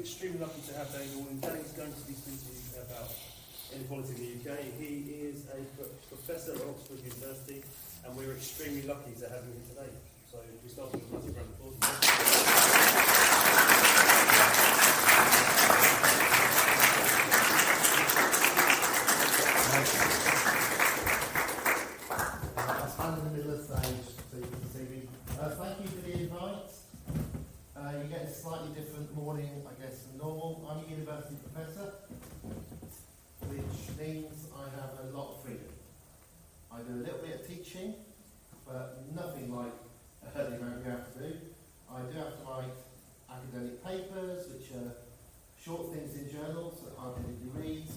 extremely lucky to have Danny Dorling. Danny's going to be speaking about inequality in the UK. He is a professor at Oxford University, and we're extremely lucky to have him here today. So we start with a massive round of applause. I'll stand in the middle of the stage so you can see me. Thank you for the invite. You get a slightly different morning, I guess, than normal. I'm a university professor, which means I have a lot of freedom. I do a little bit of teaching, but nothing like the amount you have to do. I do have to write academic papers, which are short things in journals that hardly anybody reads,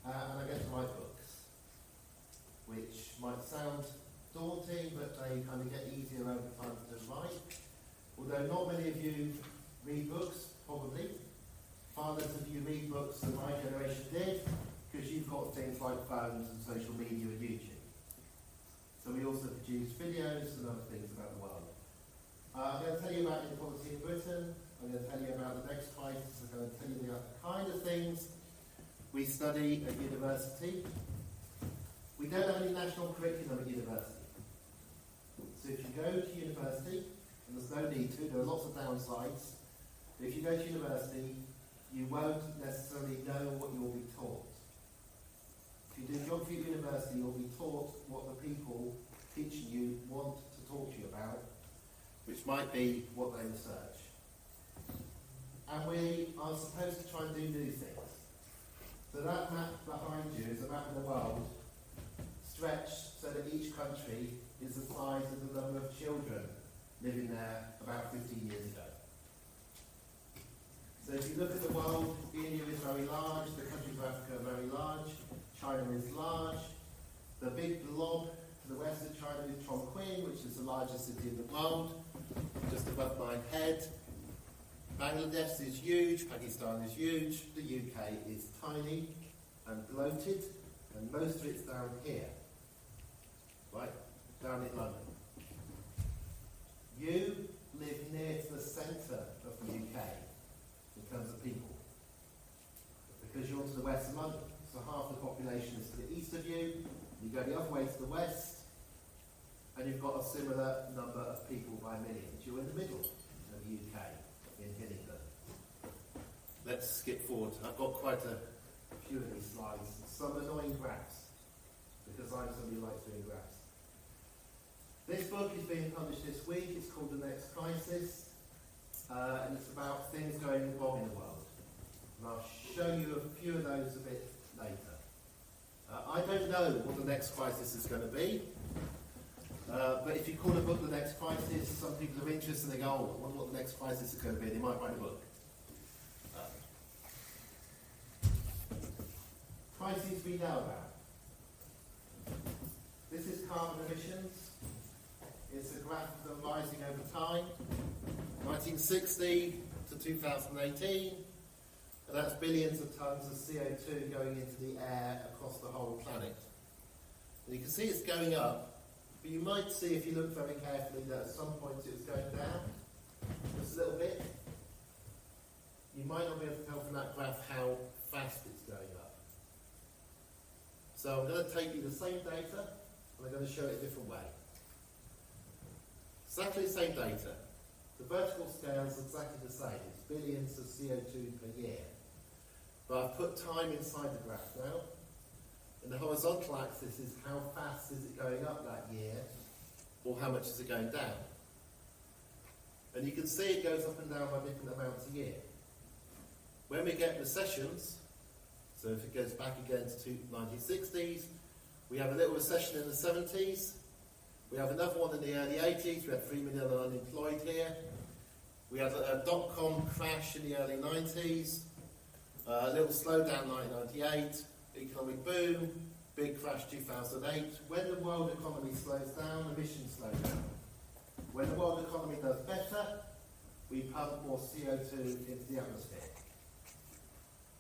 and I get to write books, which might sound daunting, but they kind of get easier over time to write. Although not many of you read books, probably. Far less of you read books than my generation did, because you've got things like phones and social media and YouTube. So we also produce videos and other things about the world. I'm going to tell you about inequality in Britain. I'm going to tell you about the next crisis. I'm going to tell you about the kind of things we study at university. We don't have any national curriculum at university. So if you go to university, and there's no need to, there are lots of downsides, but if you go to university, you won't necessarily know what you'll be taught. If you do geography at university, you'll be taught what the people teaching you want to talk to you about, which might be what they research. And we are supposed to try and do new things. So that map behind you is a map of the world, stretched so that each country is the size of the number of children living there about 15 years ago. So if you look at the world, India is very large, the countries of Africa are very large, China is large, the big blob to the west of China is Chongqing, which is the largest city in the world, just above my head. Bangladesh is huge, Pakistan is huge, the UK is tiny and bloated, and most of it's down here, right, down in London. You live near to the centre of the UK in terms of people, because you're to the west of London, so half the population is to the east of you, you go the other way to the west, and you've got a similar number of people by millions. You're in the middle of the UK, in Hillingdon. Let's skip forward. I've got quite a few of these slides, some annoying graphs, because I'm somebody who likes doing graphs. This book is being published this week. It's called The Next Crisis, and it's about things going wrong in the world. And I'll show you a few of those a bit later. I don't know what the next crisis is going to be, but if you call a book The Next Crisis, some people are interested and they go, oh, I wonder what the next crisis is going to be, and they might write a book. Crises we know about. This is carbon emissions. It's a graph of them rising over time, 1960 to 2018, and that's billions of tons of CO2 going into the air across the whole planet. And you can see it's going up, but you might see, if you look very carefully, that at some point it was going down, just a little bit. You might not be able to tell from that graph how fast it's going up. So I'm going to take you the same data, and I'm going to show it a different way. Exactly the same data. The vertical scale is exactly the same. It's billions of CO2 per year. But I've put time inside the graph now. And the horizontal axis is how fast is it going up that year, or how much is it going down. And you can see it goes up and down by different amounts a year. When we get recessions, so if it goes back again to 1960s, we have a little recession in the 70s. We have another one in the early 80s. We had 3 million unemployed here. We had a dot-com crash in the early 90s. A little slowdown 1998. Economic boom. Big crash 2008. When the world economy slows down, emissions slow down. When the world economy does better, we pump more CO2 into the atmosphere.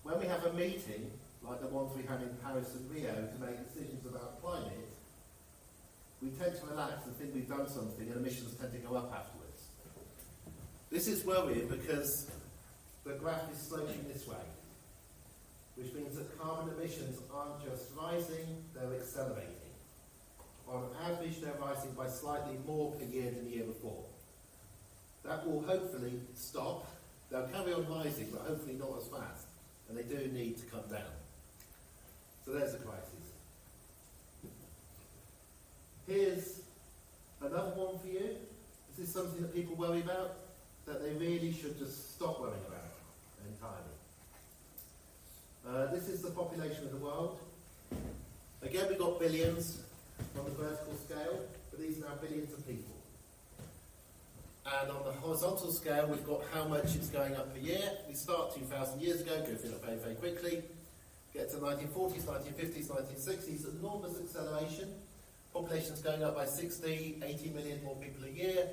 When we have a meeting, like the ones we had in Paris and Rio, to make decisions about climate, we tend to relax and think we've done something, and emissions tend to go up afterwards. This is worrying because the graph is sloping this way, which means that carbon emissions aren't just rising, they're accelerating. On average, they're rising by slightly more per year than the year before. That will hopefully stop. They'll carry on rising, but hopefully not as fast. And they do need to come down. So there's the crisis. Here's another one for you. This is something that people worry about, that they really should just stop worrying about entirely. This is the population of the world. Again, we've got billions on the vertical scale, but these are now billions of people. And on the horizontal scale, we've got how much it's going up per year. We start 2,000 years ago, go through it very, very quickly. Get to 1940s, 1950s, 1960s, enormous acceleration. Population's going up by 60, 80 million more people a year,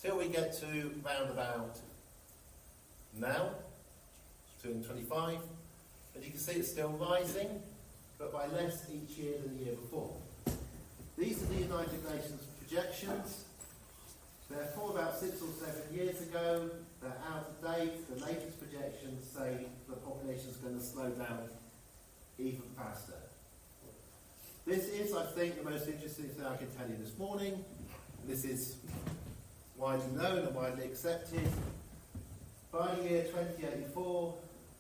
till we get to round about now, 225. And you can see it's still rising, but by less each year than the year before. These are the United Nations projections. They're from about 6 or 7 years ago. They're out of date. The latest projections say the population is going to slow down even faster. This is, I think, the most interesting thing I can tell you this morning. This is widely known and widely accepted. By the year 2084,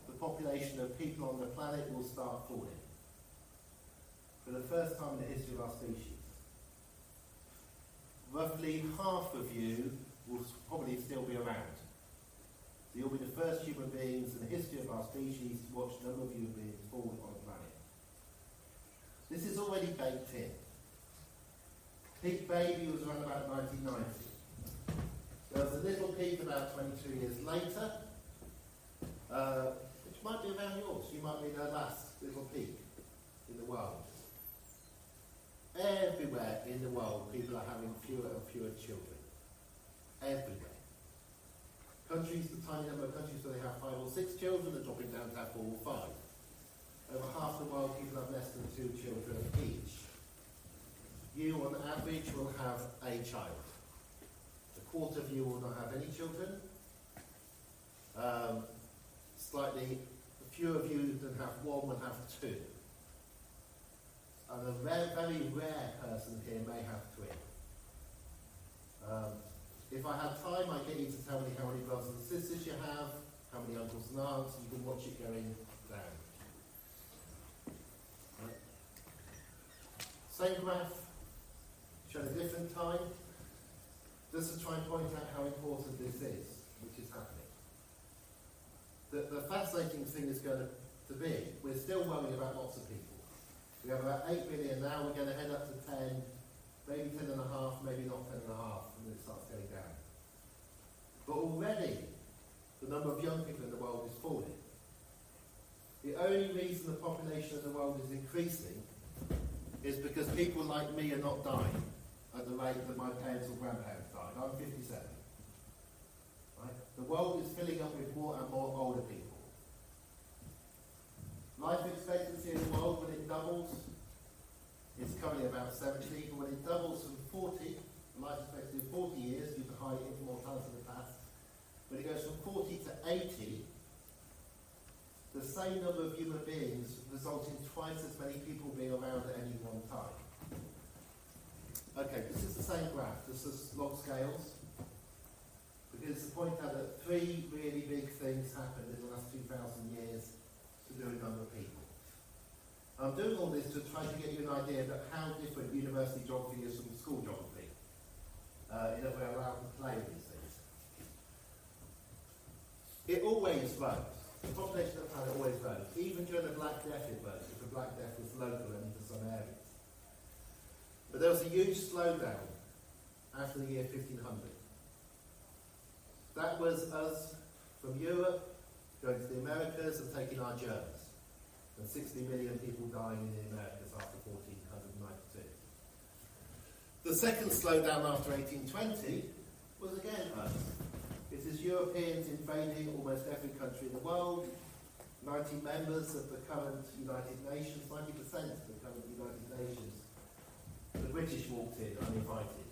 the population of people on the planet will start falling. For the first time in the history of our species. Roughly half of you will probably still be around. So you'll be the first human beings in the history of our species to watch a number of human beings fall on the planet. This is already baked in. Peak baby was around about 1990. There was a little peak about 22 years later, which might be around yours. You might be the last little peak in the world. Everywhere in the world, people are having fewer and fewer children. Everywhere. Countries, the tiny number of countries where they have 5 or 6 children are dropping down to have 4 or 5. Over half the world, people have less than 2 children each. You, on average, will have a child. A quarter of you will not have any children. Slightly fewer of you than have 1 will have 2. And a very rare person here may have 3. If I had time, I'd get you to tell me how many brothers and sisters you have, how many uncles and aunts, and you can watch it going down. Right. Same graph, shown a different time, just to try and point out how important this is, which is happening. The fascinating thing is going to be, we're still worrying about lots of people. We have about 8 billion now, we're going to head up to 10, maybe 10 and a half, maybe not 10 and a half, and then it starts going down. But already, the number of young people in the world is falling. The only reason the population of the world is increasing is because people like me are not dying at the rate that my parents or grandparents died. I'm 57. Right? The world is filling up with more and more older people. Life expectancy in the world, when it doubles, is currently about 70, but when it doubles from 40, life expectancy of 40 years due to high infant mortality in the past, when it goes from 40 to 80, the same number of human beings results in twice as many people being around at any one time. Okay, this is the same graph, this is log scales, because to point out that 3 really big things happened in the last 2,000 years to do a number of people. I'm doing all this to try to get you an idea of how different university geography is from school geography, in that we're allowed to play with these things. It always grows. The population of the planet always grows. Even during the Black Death it grows, if the Black Death was local and into some areas. But there was a huge slowdown after the year 1500. That was us from Europe going to the Americas and taking our germs. And 60 million people dying in the Americas after 1492. The second slowdown after 1820 was again us. It is Europeans invading almost every country in the world. 90 members of the current United Nations, 90% of the current United Nations. The British walked in uninvited.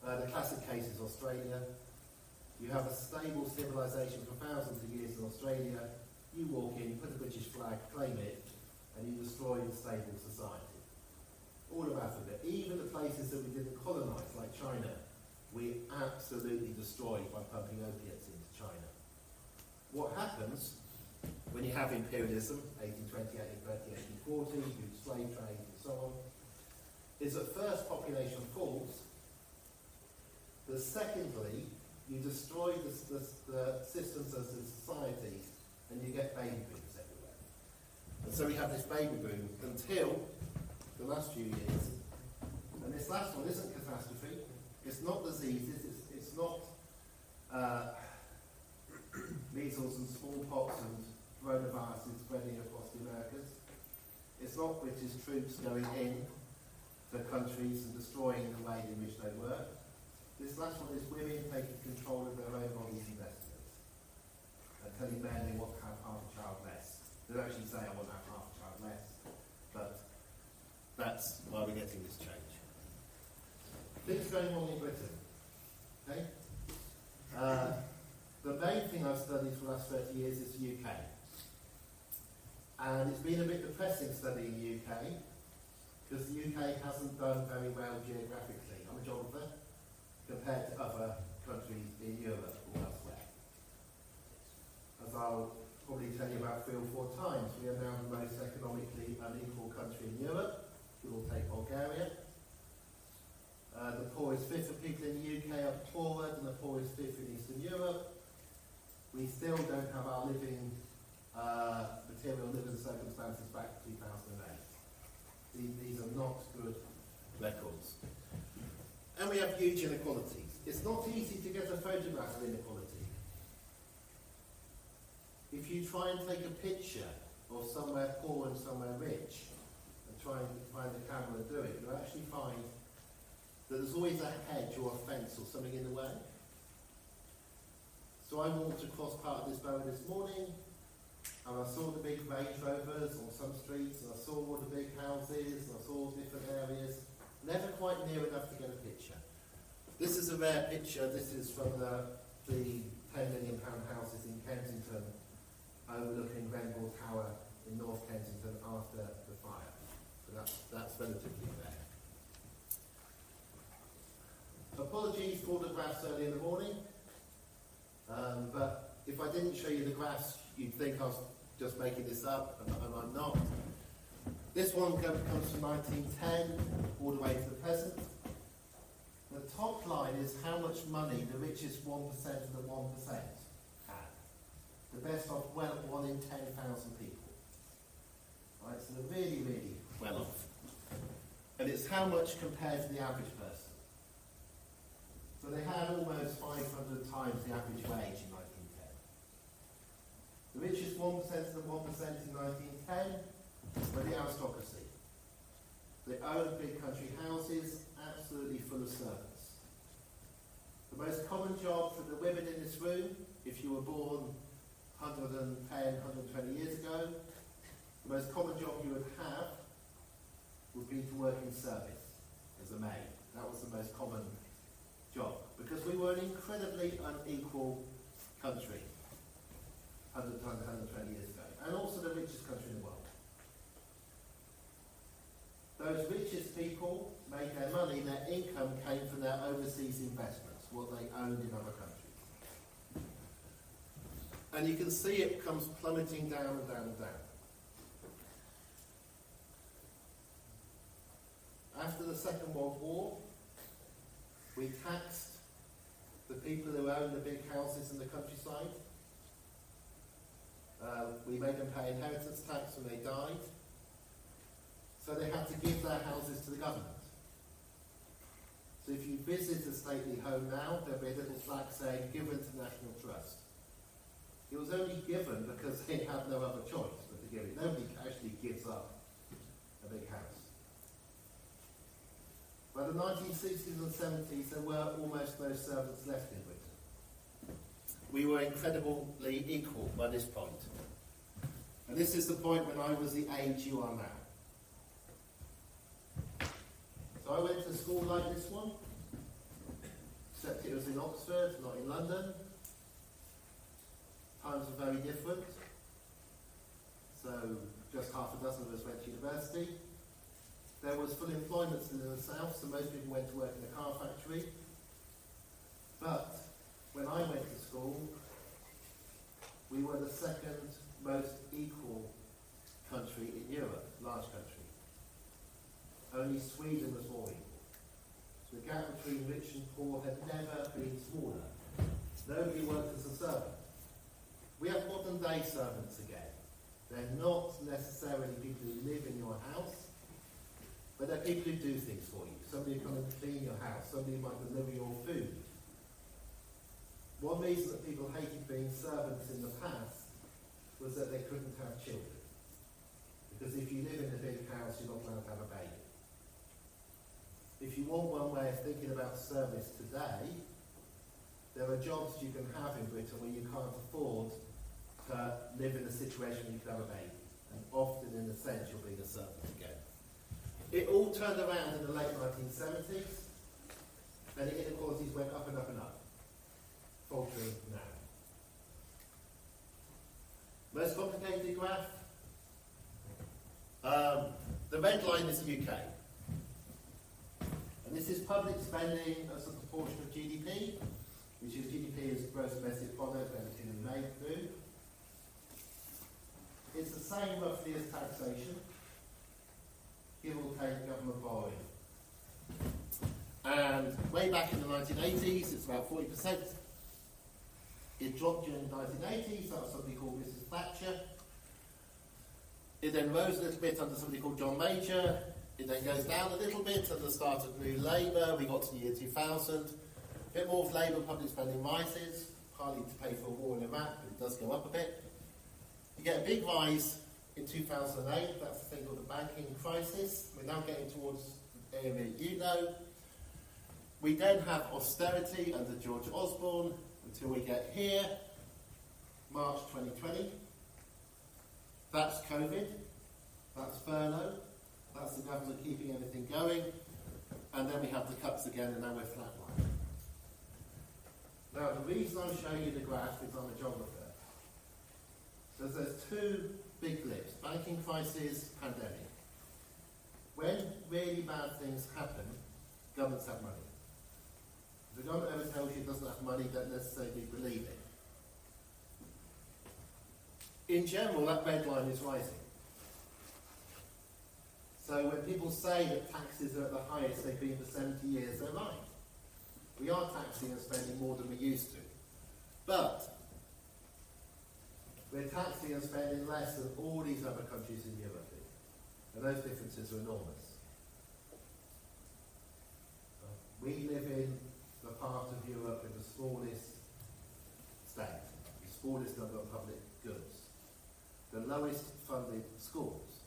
The classic case is Australia. You have a stable civilization for thousands of years in Australia. You walk in, put a British flag, claim it, and you destroy the stable society. All of Africa, even the places that we didn't colonise, like China, we absolutely destroyed by pumping opiates into China. What happens when you have imperialism, 1820, 1830, 1840, huge slave trade and so on, is at first population falls, but secondly, you destroy the systems of the societies and you get baby booms everywhere. And so we have this baby boom until the last few years, and this last one isn't catastrophe, it's not diseases, it's not measles and smallpox and coronaviruses spreading across the Americas. It's not British troops going in to countries and destroying the way in which they work. This last one is women taking control of their own bodies and destinies and telling men they want to have half a child less. They don't actually say, I want to have half a child less, but that's why we're getting this change. Things going on in Britain. Okay? The main thing I've studied for the last 30 years is the UK. And it's been a bit depressing studying the UK, because the UK hasn't done very well geographically. I'm a geographer, compared to other countries in Europe or elsewhere. As I'll probably tell you about 3 or 4 times, we are now the most economically unequal country in Europe. We'll take Bulgaria. The poorest fifth of people in the UK are poorer than the poorest fifth in Eastern Europe. We still don't have our material living circumstances back to 2008. These are not good records. And we have huge inequalities. It's not easy to get a photograph of inequality. If you try and take a picture of somewhere poor and somewhere rich, and try and find the camera and do it, you'll actually find that there's always a hedge or a fence or something in the way. So I walked across part of this borough this morning, and I saw the big Range Rovers on some streets, and I saw all the big houses, and I saw different areas. Never quite near enough to get a picture. This is a rare picture. This is from the £10 million houses in Kensington, overlooking Grenville Tower in North Kensington after the fire. So that's relatively rare. Apologies for the graphs early in the morning, but if I didn't show you the graphs, you'd think I was just making this up, and I'm not. This one comes from 1910 all the way to the present. The top line is how much money the richest 1% of the 1% had. The best off, well, 1 in 10,000 people. Right, so they're really, really well off. And it's how much compared to the average person. So they had almost 500 times the average wage in 1910. The richest 1% of the 1% in 1910 were the aristocracy. They owned big country houses, absolutely full of servants. The most common job for the women in this room, if you were born 110, 120 years ago, the most common job you would have would be to work in service as a maid. That was the most common job, because we were an incredibly unequal country 100 times 120 years ago, and also the richest country in the world. Those richest people made their money, their income came from their overseas investments, what they owned in other countries. And you can see it comes plummeting down and down and down. After the Second World War, we taxed the people who owned the big houses in the countryside. We made them pay inheritance tax when they died. So they had to give their houses to the government. So if you visit a stately home now, there'll be a little flag saying, given to National Trust. It was only given because they had no other choice but to give it. Nobody actually gives up a big house. By the 1960s and 70s, there were almost no servants left in Britain. We were incredibly equal by this point. And this is the point when I was the age you are now. So I went to school like this one, except it was in Oxford, not in London. times were very different. So just half a dozen of us went to university. There was full employment still in the south, so most people went to work in a car factory. But when I went to school, we were the second most equal country in Europe, large country. Only Sweden was more equal. So the gap between rich and poor had never been smaller. Nobody worked as a servant. We have modern day servants again. They're not necessarily people who live in your house, but they're people who do things for you. Somebody who come and clean your house, somebody who might deliver your food. One reason that people hated being servants in the past was that they couldn't have children. Because if you live in a big house, you're not allowed to have a baby. If you want one way of thinking about service today, there are jobs you can have in Britain where you can't afford to live in a situation where you can have a baby. And often, in a sense, you'll be the servant again. It all turned around in the late 1970s, and the inequalities went up and up and up, faltering now. Most complicated graph. The red line is the UK. And this is public spending as a proportion of GDP, which is GDP is gross domestic product, everything we made through. It's the same roughly as taxation, give or take government borrowing. And way back in the 1980s, it's about 40%. It dropped during the 1980s, that was somebody called Mrs. Thatcher. It then rose a little bit under somebody called John Major. It then goes down a little bit at the start of New Labour. We got to the year 2000. A bit more of Labour public spending rises, partly to pay for a war in Iraq, but it does go up a bit. You get a big rise in 2008. That's the thing called the banking crisis. We're now getting towards the area you know. We then have austerity under George Osborne until we get here, March 2020. That's COVID. That's furlough. That's the government keeping everything going. And then we have the cuts again, and now we're flatlining. Now, the reason I'm showing you the graph is I'm a geographer. There's two big blips, banking crisis, pandemic. When really bad things happen, governments have money. If the government ever tells you it doesn't have money, don't necessarily believe it. In general, that red line is rising. So when people say that taxes are at the highest they've been for 70 years, they're right. We are taxing and spending more than we used to. But we're taxing and spending less than all these other countries in Europe do. And those differences are enormous. We live in the part of Europe with the smallest state, the smallest number of public goods, the lowest funded schools,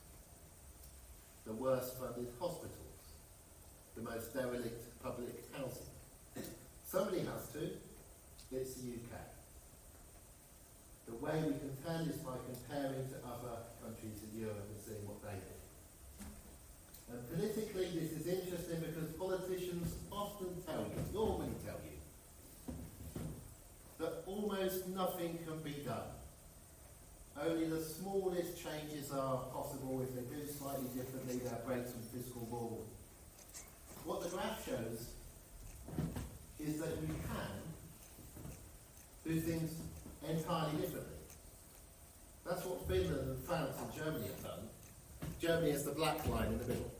the worst funded hospitals, the most derelict public housing. Somebody has to. It's the UK. The way we can tell is by comparing to other countries in Europe and seeing what they do. And politically, this is interesting because politicians often normally tell you, that almost nothing can be done. Only the smallest changes are possible. If they do slightly differently, they'll break some fiscal rule. What the graph shows is that we can do things entirely differently. That's what Finland and France and Germany have done. Germany is the black line in the middle.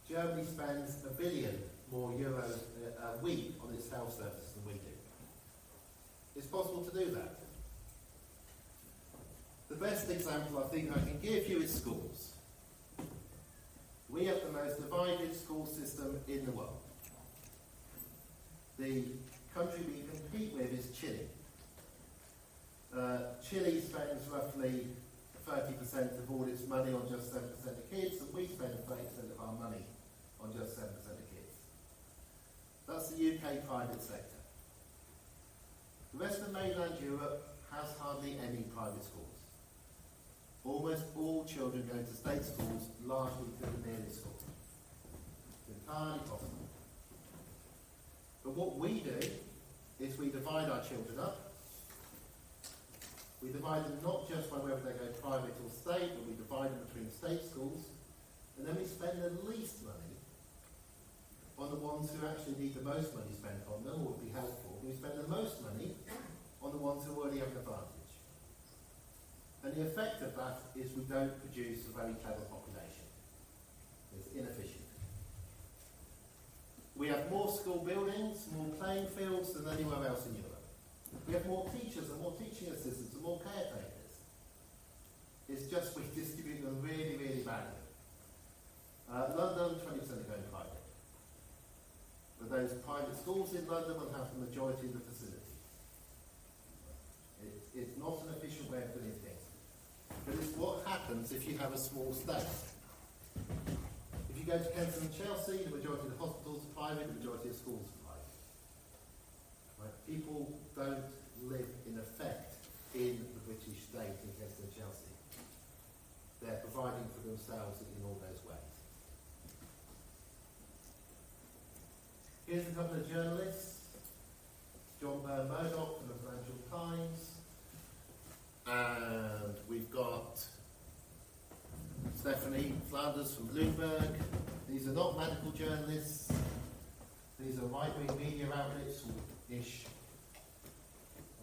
Germany spends €1 billion more euros a week on its health services than we do. It's possible to do that. The best example I think I can give you is schools. We have the most divided school system in the world. The country we compete with is Chile. Chile spends roughly 30% of all its money on just 7% of kids, and we spend 30% of our money on just 7% of kids. That's the UK private sector. The rest of mainland Europe has hardly any private schools. Almost all children go to state schools, largely to the nearest school. It's entirely possible. But what we do is we divide our children up, We divide them not just by whether they go private or state, but we divide them between state schools, and then we spend the least money on the ones who actually need the most money spent on them, or would be helpful. We spend the most money on the ones who already have an advantage. And the effect of that is we don't produce a very clever population. It's inefficient. We have more school buildings, more playing fields than anywhere else in Europe. We have more teachers and more teaching assistants and more caretakers. It's just we distribute them really, really badly. London, 20% are going private. But those private schools in London will have the majority of the facility. It's not an efficient way of doing things. But it's what happens if you have a small state. If you go to Kensington and Chelsea, the majority of the hospitals are private, the majority of schools are private. Right? People don't live in effect in the British state in Kensington and Chelsea. They're providing for themselves in all those ways. Here's a couple of journalists. John Byrne Murdoch from the Financial Times. And we've got Stephanie Flanders from Bloomberg. These are not medical journalists. These are right-wing media outlets-ish.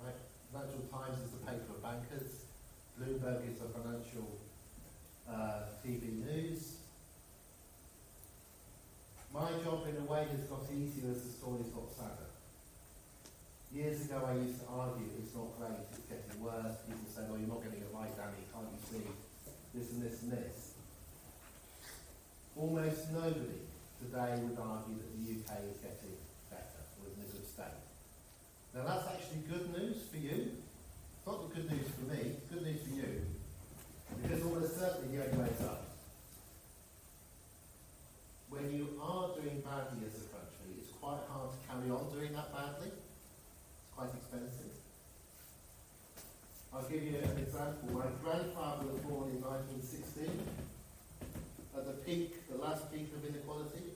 Right? Financial Times is the paper of bankers. Bloomberg is the financial TV news. My job, in a way, has got easier as the story's got sadder. Years ago, I used to argue it's not great, it's getting worse. People said, oh, you're not getting it right, Danny, can't you see this and this and this? Almost nobody today would argue that the UK is getting better, or is in a good state. Now, that's actually good news for you. It's not the good news for me, it's good news for you. Because almost certainly the only way it's up. When you are doing badly as a country, it's quite hard to carry on doing that badly. Quite expensive. I'll give you an example. My grandfather was born in 1916, at the peak, the last peak of inequality.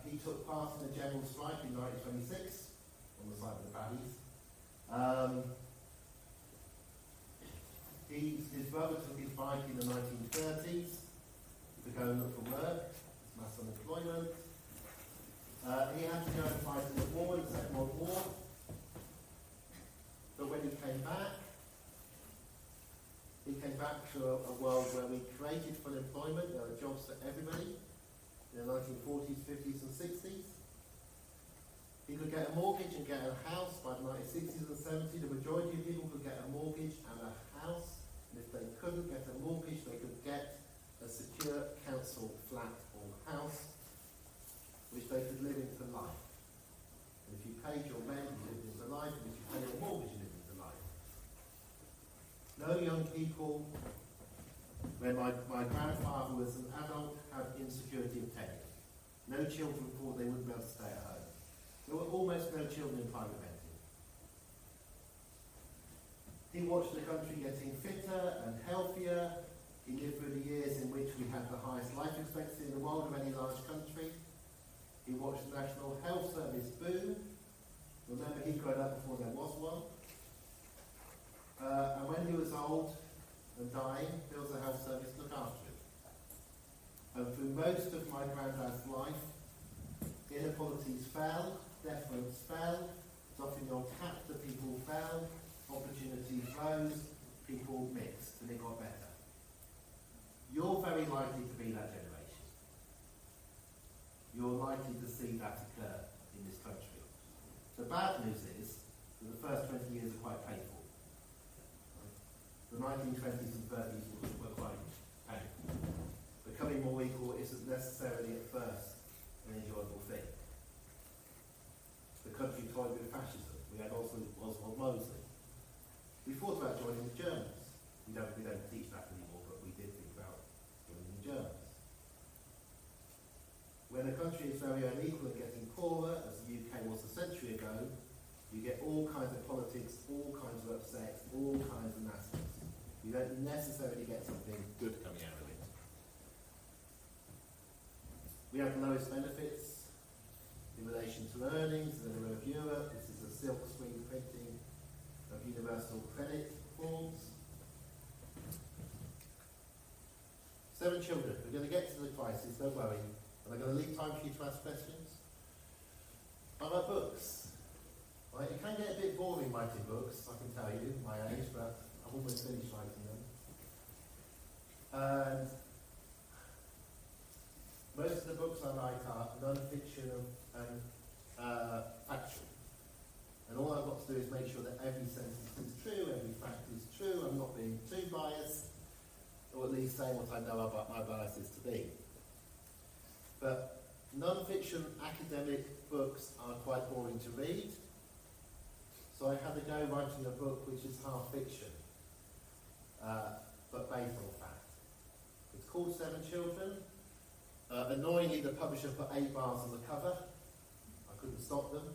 He took part in the general strike in 1926, on the side of the baddies. His brother took his bike in the 1930s to go and look for work, mass unemployment. He had to go and fight in the war, in the Second World War. But when he came back to a world where we created full employment. There were jobs for everybody in the 1940s, 50s and 60s. He could get a mortgage and get a house by the 1960s and 70s. The majority of people could get a mortgage and a house. And if they couldn't get a mortgage, they could get a secure council flat or house which they could live in for life. And if you paid your rent, you lived in for life, and if you paid your mortgage, you lived in for life. No young people, when my grandfather was an adult, had insecurity of tenure. No children thought they wouldn't be able to stay at home. There were almost no children in private renting. He watched the country getting fitter and healthier. He lived through the years in which we had the highest life expectancy in the world of any large country. He watched the National Health Service boom. Remember, he'd grown up before there was one. And when he was old and dying, there was a health service to look after him. And through most of my granddad's life, inequalities fell, deference fell, dropping on capital people fell, opportunities rose, people mixed, and it got better. You're very likely to be that generation. You're likely to see that occur in this country. The bad news is that the first 20 years are quite painful. The 1920s and 30s were quite painful. Becoming more equal isn't necessarily at first an enjoyable thing. The country toyed with fascism. We had also Oswald Mosley. We thought about joining the Germans. We don't teach that anymore, but we did think about joining the Germans. When a country is very unequal and getting poorer, as the UK was a century ago, you get all kinds of politics, all kinds of upsets, all kinds of nastiness. You don't necessarily get something good coming out of it. We have the lowest benefits in relation to earnings in the middle of Europe. This is a silk screen printing of 7 children. We're going to get to the crisis, don't worry. And I'm going to leave time for you to ask questions. I write books. Right? It can get a bit boring writing books, I can tell you, my age, but I've almost finished writing them. And most of the books I write are non-fiction and factual. And all I've got to do is make sure that every sentence is true, every fact is true, I'm not being too biased, or at least saying what I know about my biases to be. But non-fiction academic books are quite boring to read, so I had to go writing a book which is half fiction, but based on fact. It's called 7 Children. Annoyingly, the publisher put 8 bars on the cover. I couldn't stop them.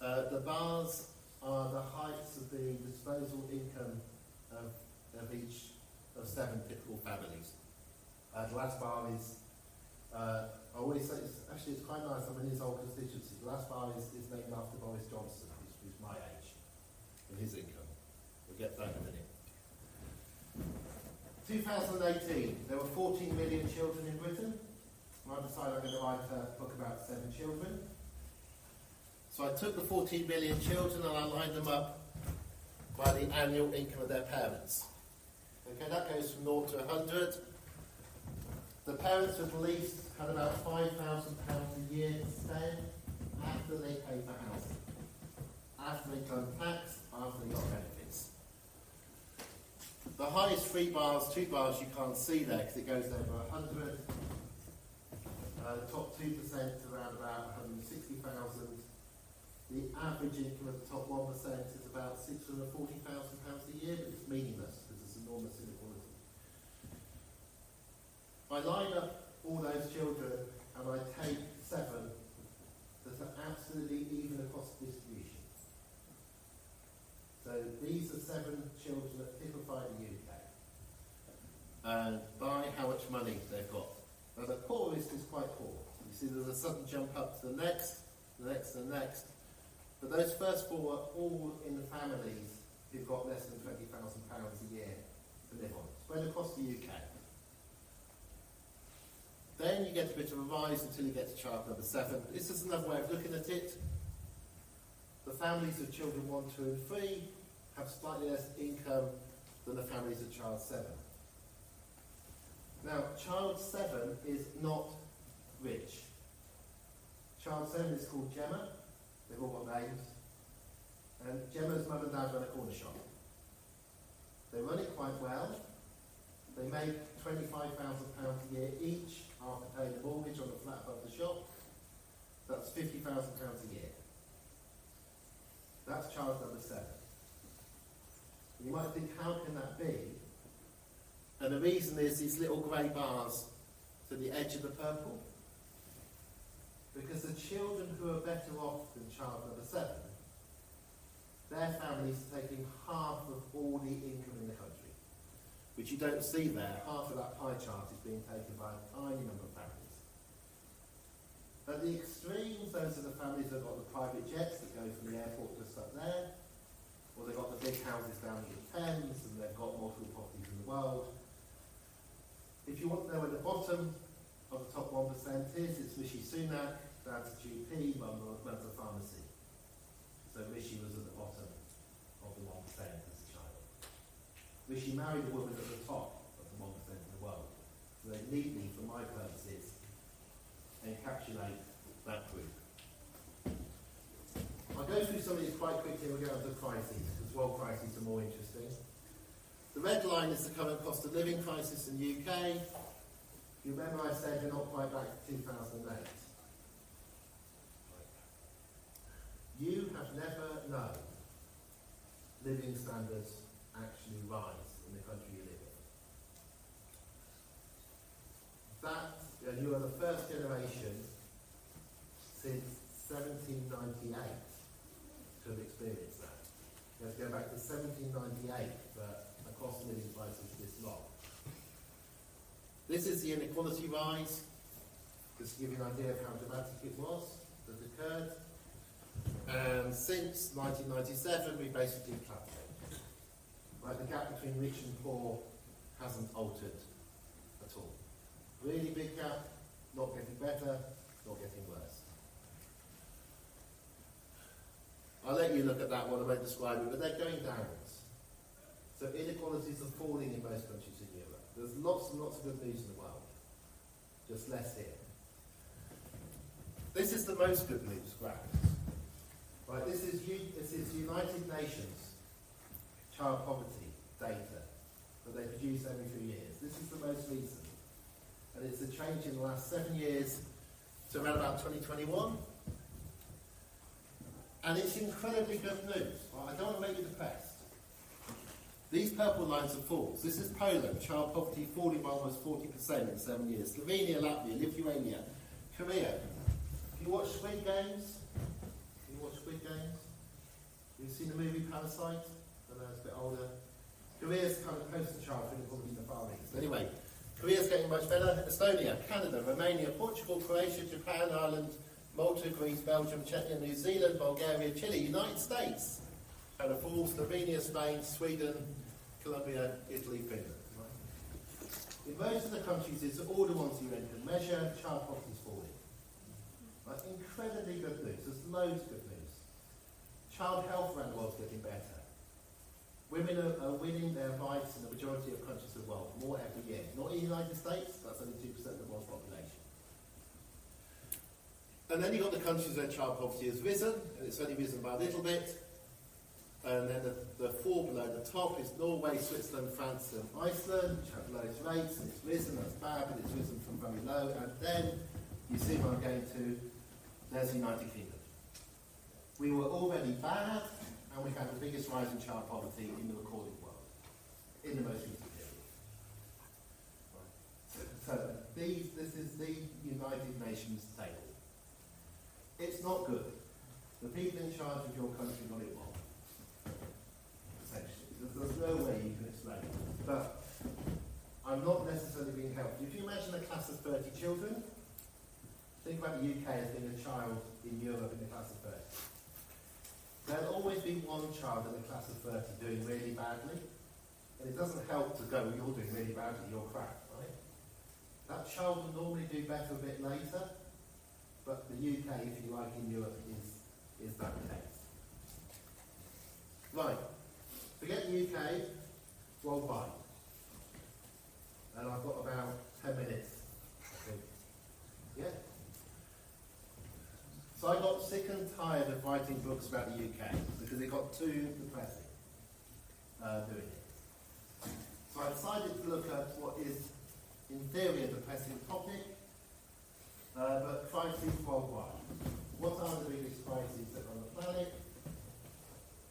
The bars are the heights of the disposable income of each of 7 typical families. The last bar is, I always say, it's quite nice, I'm in his old constituency. The last bar is named after Boris Johnson, who's my age, and his income. We'll get that in a minute. 2018, there were 14 million children in Britain. I decided I'm going to write a book about 7 children. So I took the 14 million children and I lined them up by the annual income of their parents. Okay, that goes from 0 to 100. The parents at least had about £5,000 a year to spend after they paid for housing, after they done tax, after they got benefits. The highest 3 bars, 2 bars you can't see there because it goes over 100. The top 2% to around about 160,000. The average income of the top 1% is about £640,000 a year, but it's meaningless because there's enormous inequality. I line up all those children and I take 7 that are absolutely even across the distribution. So these are 7 children that typify the UK. And by how much money they've got. Now the poorest is quite poor. You see there's a sudden jump up to the next, the next, the next. But those first 4 are all in families who've got less than £20,000 a year to live on, spread across the UK. Then you get a bit of a rise until you get to child number 7. This is another way of looking at it. The families of children 1, 2 and 3 have slightly less income than the families of child 7. Now, child 7 is not rich. Child 7 is called Gemma. They've all got names. And Gemma's mum and dad run a corner shop. They run it quite well. They make £25,000 a year each after paying the mortgage on the flat above the shop. That's £50,000 a year. That's child number 7. You might think, how can that be? And the reason is these little grey bars to the edge of the purple. Because the children who are better off than child number 7, their families are taking half of all the income in the country. Which you don't see there. Half of that pie chart is being taken by a tiny number of families. At the extremes, those are the families that have got the private jets that go from the airport just up there, or they've got the big houses down in the Thames, and they've got multiple properties in the world. If you want to know where the bottom of the top 1% is, it's Rishi Sunak, dad's a GP, mum runs a pharmacy. So Rishi was at the bottom of the 1% as a child. Rishi married a woman at the top of the 1% in the world. So they neatly, for my purposes, encapsulate that group. I'll go through some of these quite quickly and we'll go on to crises, because world crises are more interesting. The red line is the current cost of living crisis in the UK. You remember I said we're not quite back to 2008. You have never known living standards actually rise in the country you live in. That, and you are the first generation since 1798 to have experienced that. You have to go back to 1798 for a cost of living crisis this long. This is the inequality rise, just to give you an idea of how dramatic it was that occurred. And since 1997, we basically plateaued. Right, the gap between rich and poor hasn't altered at all. Really big gap, not getting better, not getting worse. I'll let you look at that one, I won't describe it, but they're going downwards. So inequalities are falling in most countries in Europe. There's lots and lots of good news in the world, just less here. This is the most good news graph. Right, this is United Nations child poverty data that they produce every few years. This is the most recent. And it's a change in the last 7 years to around about 2021. And it's incredibly good news. Well, I don't want to make you depressed. These purple lines are falls. This is Poland, child poverty falling by almost 40% in 7 years. Slovenia, Latvia, Lithuania, Korea. Have you watched Squid Games? You've seen the movie Parasite? I know it's a bit older. Korea's kind of poster child for inequality in the Far East. Anyway, Korea's getting much better. Estonia, Canada, Romania, Portugal, Croatia, Japan, Ireland, Malta, Greece, Belgium, Czechia, New Zealand, Bulgaria, Chile, United States. Kind of falls, Slovenia, Spain, Sweden, Colombia, Italy, Finland. Right? In most of the countries, it's all the ones you can measure, child poverty is falling. Right? Incredibly good news. There's loads of good news. Child health around the world is getting better. Women are winning their fights in the majority of countries of the world, more every year. Not in the United States, that's only 2% of the world's population. And then you've got the countries where child poverty has risen, and it's only risen by a little bit. And then the four below the top is Norway, Switzerland, France and Iceland, which have lowest rates, and it's risen, that's bad, but it's risen from very low. And then, you see what I'm going to, there's the United Kingdom. We were already bad, and we had the biggest rise in child poverty in the recorded world, in the most recent period. Right. So this is the United Nations table. It's not good. The people in charge of your country got it wrong. Essentially. There's no way you can explain it. But I'm not necessarily being helped. If you imagine a class of 30 children, think about the UK as being a child in Europe in a class of 30. There'll always be one child in a class of 30 doing really badly. And it doesn't help to go, you're doing really badly, you're crap, right? That child will normally do better a bit later. But the UK, if you like, in Europe is that case. Right. Forget the UK, worldwide. And I've got about 10 minutes, I think. Yeah? So I got sick and tired of writing books about the UK because it got too depressing doing it. So I decided to look at what is, in theory, a depressing topic, but crises worldwide. What are the biggest crises that are on the planet?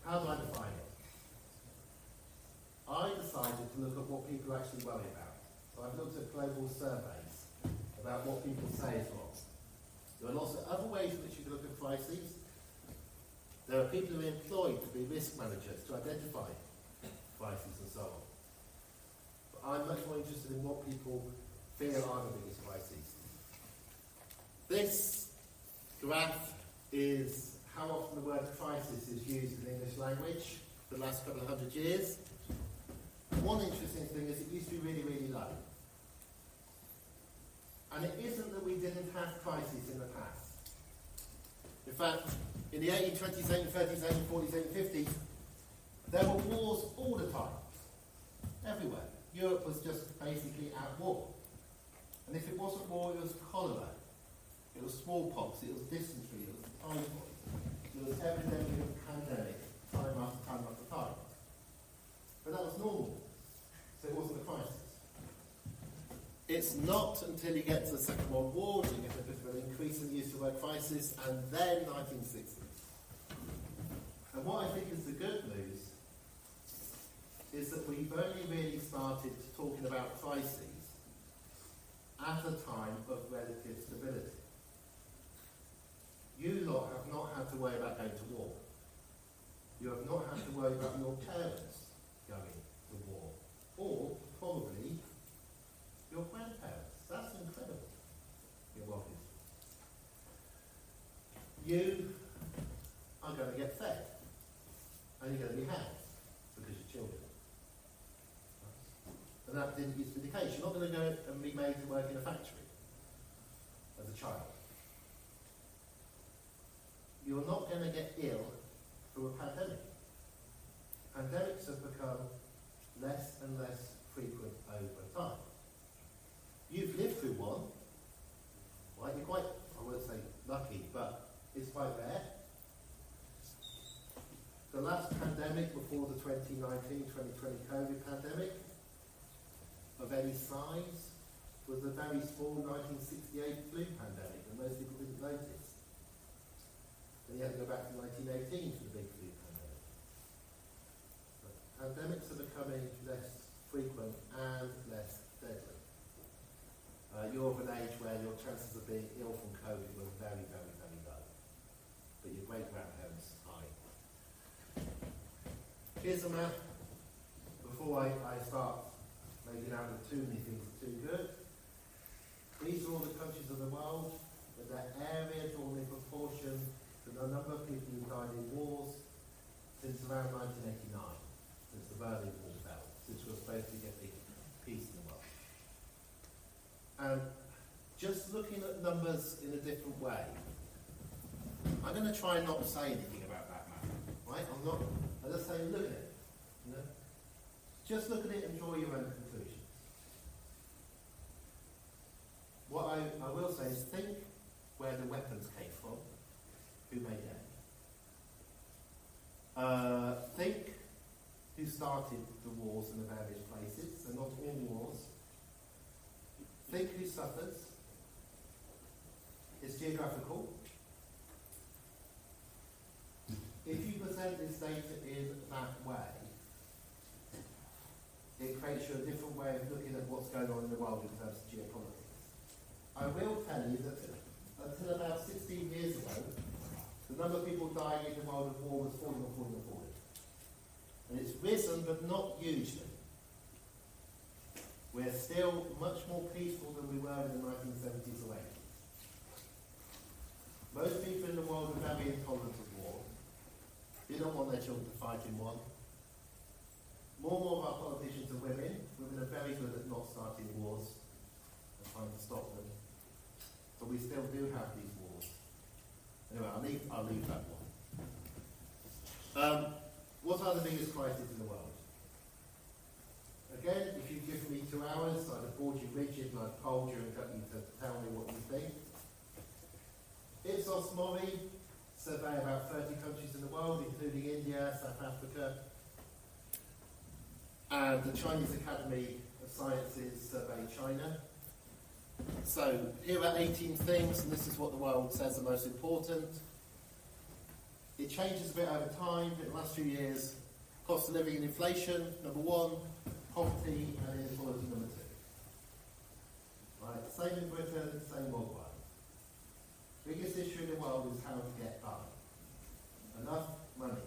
How do I define it? I decided to look at what people actually worry about. So I've looked at global surveys about what people say is wrong. There are lots of other ways in which you can look at crises. There are people who are employed to be risk managers, to identify crises and so on. But I'm much more interested in what people feel are the biggest crises. This graph is how often the word crisis is used in the English language for the last couple of 100 years. One interesting thing is it used to be really, really low. And it isn't that we didn't have crises in the past. In fact, in the 1820s, 1830s, 1840s, 1850s, there were wars all the time. Everywhere. Europe was just basically at war. And if it wasn't war, it was cholera. It was smallpox, it was dysentery, it was typhoid. It was epidemic and pandemic, time after time after time. But that was normal. So it wasn't a crisis. It's not until you get to the Second World War, you get a bit of an increase in the use of the word crisis, and then 1960s. And what I think is the good news is that we've only really started talking about crises at a time of relative stability. You lot have not had to worry about going to war. You have not had to worry about your parents going to war. Or, probably, your grandparents. That's incredible. You're welcome. You are going to get fed. And you're going to be housed because you're children. And that that didn't used to be the case. You're not going to go and be made to work in a factory as a child. You're not going to get ill through a pandemic. Pandemics have become less and less frequent over time. You've lived through one, right? You're quite, I won't say lucky, but it's quite rare. The last pandemic before the 2019-2020 COVID pandemic of any size was a very small 1968 flu pandemic, and most people didn't notice. And you have to go back to 1918 for the big flu pandemic. But pandemics are becoming less frequent and less deadly. You're of an age where your chances of being ill from COVID were very, very, very low. But your great-grandparents, high. Here's a map. Before I start making out that too many things are too good. These are all the countries of the world with their area drawn in proportion to the number of people who died in wars since around 1989, since the Berlin Wall fell, since we were supposed to get peace in the world. And just looking at numbers in a different way, I'm going to try and not say anything about that map, right? I'm just saying look at it, you know? Just look at it and draw your own conclusions. What I will say is think where the weapons came from, who made them. Think who started the wars in the various places, and not all wars. Think who suffers. It's geographical. If you present this data in that way, it creates you a different way of looking at what's going on in the world in terms of geopolitics. I will tell you that until about 16 years ago, the number of people dying in the world of war was falling and falling and falling. And it's risen, but not hugely. We're still much more peaceful than we were in the 1970s or 80s. Most people in the world are very intolerant of war. They don't want their children to fight in one. More and more of our politicians are women. Women are very good at not starting wars and trying to stop them. But we still do have these wars. Anyway, I'll leave that one. What are the biggest crises in the world? Again, if you'd given me 2 hours, I'd have bored you rigid and I'd polled you and got you to tell me what you think. Ipsos Mori survey about 30 countries in the world, including India, South Africa, and the Chinese Academy of Sciences survey China. So here are 18 things, and this is what the world says are most important. It changes a bit over time. In the last few years, cost of living and inflation, number 1, poverty and inequality, number 2. Right, same in Britain, same worldwide. Biggest issue in the world is how to get by. Enough money.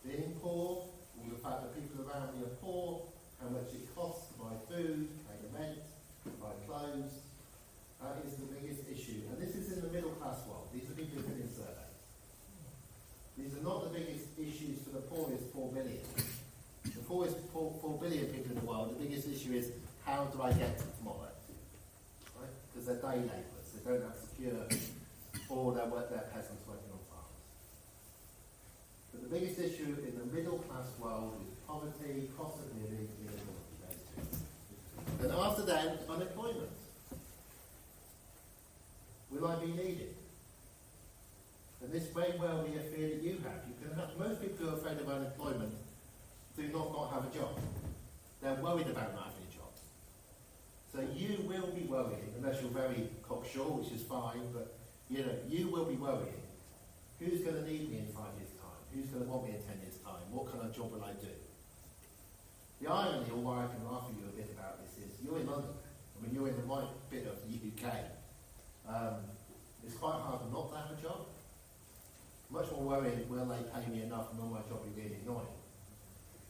Being poor, or the fact that people around me are poor, how much it costs to buy food, pay the rent, buy clothes. That is the biggest issue. And this is in the middle class world. These are people who've been in surveys. These are not the biggest issues for the poorest 4 billion. The poorest 4 billion people in the world, the biggest issue is how do I get to tomorrow? Right? Because they're day labourers. They don't have secure, or they're peasants working on farms. But the biggest issue in the middle class world is poverty, cost of living, inequality, those two. And after that, unemployment. Will I be needed? And this may well be a fear that you have. You can have most people who are afraid of unemployment do not have a job. They're worried about not having a job. So you will be worrying, unless you're very cocksure, which is fine, but you will be worrying. Who's going to need me in 5 years' time? Who's going to want me in 10 years' time? What kind of job will I do? The irony, or why I can laugh at you a bit about this, is you're in London. I mean, you're in the right bit of the UK. It's quite hard not to have a job. Much more worrying, will they pay me enough and will my job be really annoying?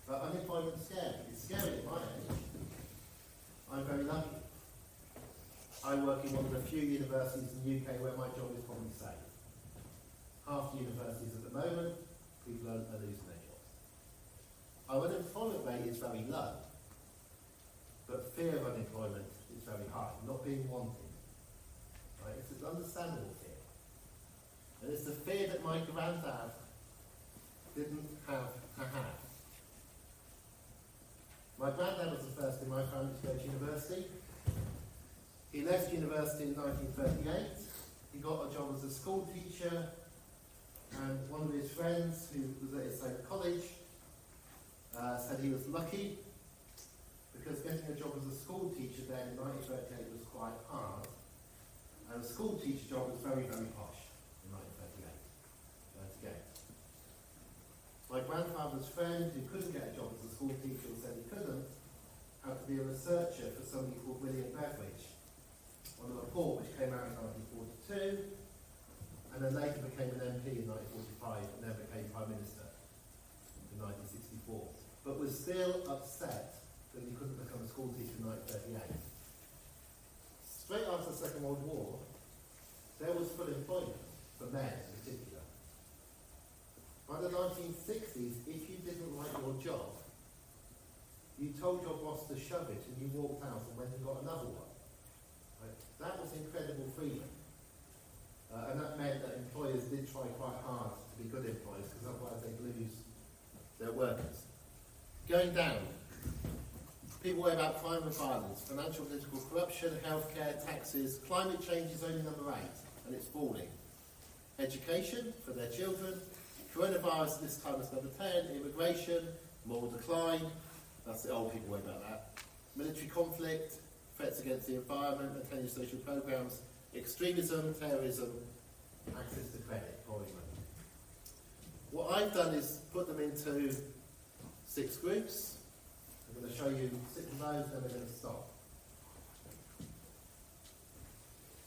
But unemployment's scary. It's scary at my age. I'm very lucky. I work in one of the few universities in the UK where my job is probably safe. Half the universities at the moment, people are losing their jobs. Our unemployment rate is very low, but fear of unemployment is very high, not being wanted. Right? It's an understandable fear. And it's the fear that my granddad didn't have to have. My granddad was the first in my family to go to university. He left university in 1938. He got a job as a school teacher, and one of his friends, who was at his same college, said he was lucky because getting a job as a school teacher then in 1938 was quite hard, and a school teacher job was very, very posh in 1938 to get. My grandfather's friend, who couldn't get a job as a school teacher and said he couldn't, had to be a researcher for somebody called William Beveridge on a report which came out in 1942, and then later became an MP in 1945 and then became Prime Minister in 1964. But was still upset that he couldn't become a school teacher in 1938. Straight after the Second World War, there was full employment for men in particular. By the 1960s, if you didn't like your job, you told your boss to shove it and you walked out and went and got another one. Right? That was incredible freedom. And that meant that employers did try quite hard to be good employers because otherwise they'd lose their workers. Going down, people worry about crime and violence, financial and political corruption, healthcare, taxes. Climate change is only number 8, and it's falling. Education for their children. Coronavirus this time is number 10. Immigration, moral decline. That's the old people worry about that. Military conflict, threats against the environment, maintaining social programs, extremism, terrorism, access to credit, borrowing money. What I've done is put them into 6 groups. I'm going to show you 6 of those, then we're going to stop.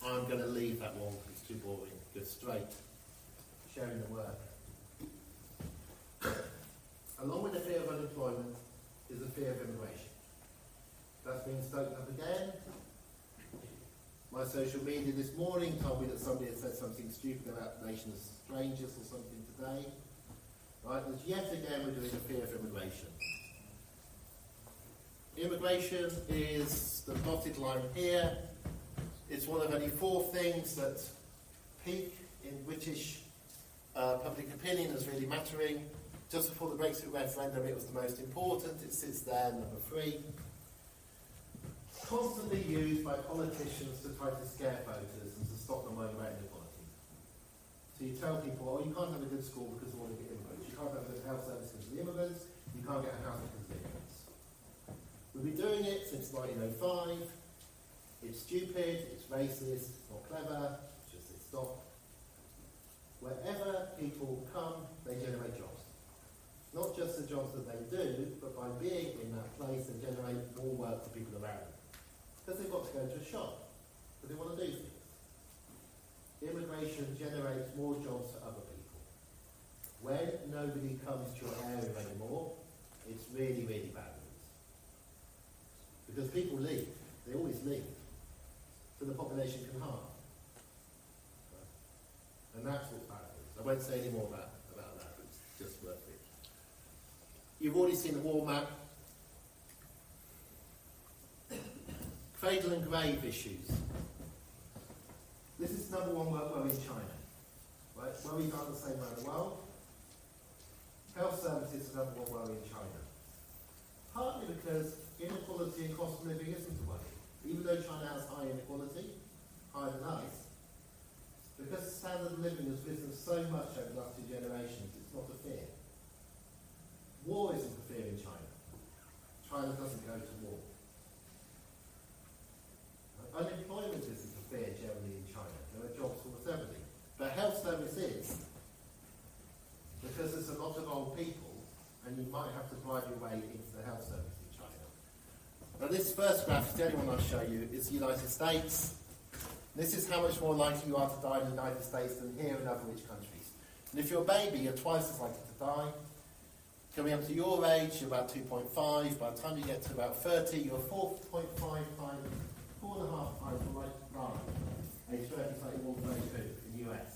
I'm going to leave that one because it's too boring. Go straight. Sharing the work. Along with the fear of unemployment is the fear of immigration. That's been stoked up again. My social media this morning told me that somebody had said something stupid about the nation of strangers or something today. Right, and yet again we're doing a fear of immigration. Immigration is the dotted line here. It's one of only 4 things that peak in British public opinion as really mattering. Just before the Brexit referendum it was the most important. It sits there, number 3. Constantly used by politicians to try to scare voters and to stop them worrying about inequality. So you tell people, oh, you can't have a good school because of all the immigrants. You can't have a good health service because of the immigrants. You can't get a house because of the immigrants. We've been doing it since 1905. It's stupid, it's racist, it's not clever, it's just a stop. Wherever people come, they generate jobs. Not just the jobs that they do, but by being in that place, they generate more work for people around them. Because they've got to go to a shop, but they want to do things. Immigration generates more jobs for other people. When nobody comes to your area anymore, it's really, really bad news. Because people leave. They always leave. So the population can halve. And that's what's bad news. I won't say any more about that. It's just worth it. You've already seen the war map. Cradle and grave issues. This is number 1 worry in China. Right? Worries aren't the same around the world. Health services are number 1 worry in China. Partly because inequality and cost of living isn't a worry. Even though China has high inequality, higher than us, because the standard of living has risen so much over the last 2 generations, it's not a fear. War isn't a fear in China. China doesn't go to war. Unemployment isn't a fear generally in China. There are jobs for almost everything. But health service is, because there's a lot of old people, and you might have to drive your way into the health service in China. Now this first graph, the only one I'll show you, is the United States. This is how much more likely you are to die in the United States than here in other rich countries. And if you're a baby, you're twice as likely to die. Coming up to your age, you're about 2.5. By the time you get to about 30, you're 4.5 times, 4.5 times more likely to die. Age 30 is like more than 32 in the US.